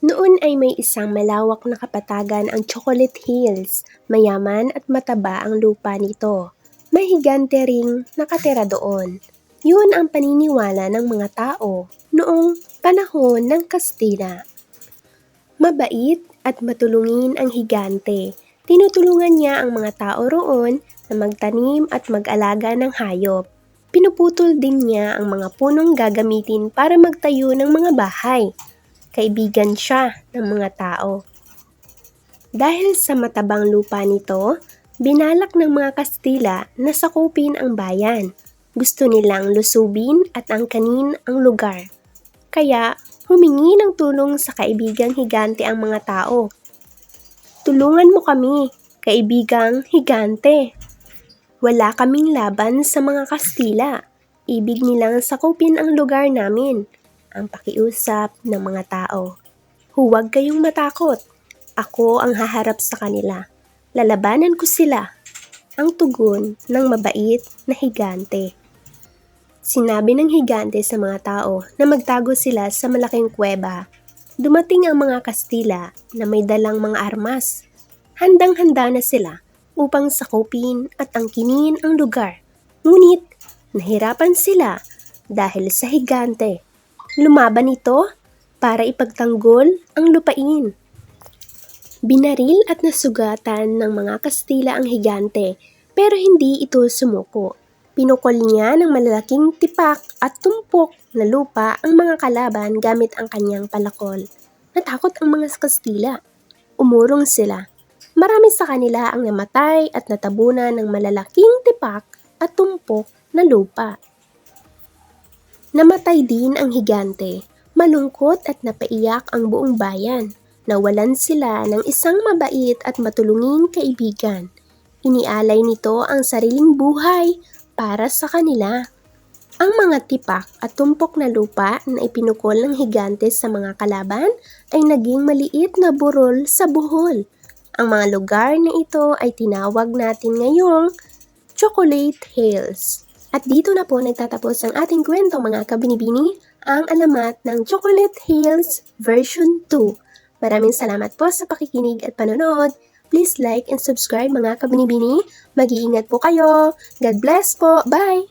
Noon ay may isang malawak na kapatagan ang Chocolate Hills. Mayaman at mataba ang lupa nito. May higante ring nakatira doon. Yun ang paniniwala ng mga tao noong panahon ng Kastila. Mabait at matulungin ang higante. Tinutulungan niya ang mga tao roon na magtanim at mag-alaga ng hayop. Pinuputol din niya ang mga punong gagamitin para magtayo ng mga bahay. Kaibigan siya ng mga tao. Dahil sa matabang lupa nito, binalak ng mga Kastila na sakupin ang bayan. Gusto nilang lusubin at angkanin ang lugar. Kaya humingi ng tulong sa kaibigang higante ang mga tao. Tulungan mo kami, kaibigang higante. Wala kaming laban sa mga Kastila. Ibig nilang sakupin ang lugar namin. Ang pakiusap ng mga tao. Huwag kayong matakot. Ako ang haharap sa kanila. Lalabanan ko sila. Ang tugon ng mabait na higante. Sinabi ng higante sa mga tao na magtago sila sa malaking kuweba. Dumating ang mga Kastila na may dalang mga armas. Handang-handa na sila upang sakupin at angkinin ang lugar. Ngunit nahirapan sila dahil sa higante. Lumaban ito para ipagtanggol ang lupain. Binaril at nasugatan ng mga Kastila ang higante pero hindi ito sumuko. Pinukol niya ng malalaking tipak at tumpok na lupa ang mga kalaban gamit ang kanyang palakol. Natakot ang mga Kastila. Umurong sila. Marami sa kanila ang namatay at natabunan ng malalaking tipak at tumpok na lupa. Namatay din ang higante. Malungkot at napaiyak ang buong bayan. Nawalan sila ng isang mabait at matulunging kaibigan. Inialay nito ang sariling buhay para sa kanila. Ang mga tipak at tumpok na lupa na ipinukol ng higante sa mga kalaban ay naging maliit na burol sa buhol. Ang mga lugar na ito ay tinawag natin ngayong Chocolate Hills. At dito na po nagtatapos ang ating kwento mga kabinibini, ang alamat ng Chocolate Hills version 2. Maraming salamat po sa pakikinig at panonood. Please like and subscribe mga kabinibini. Mag-iingat po kayo. God bless po. Bye!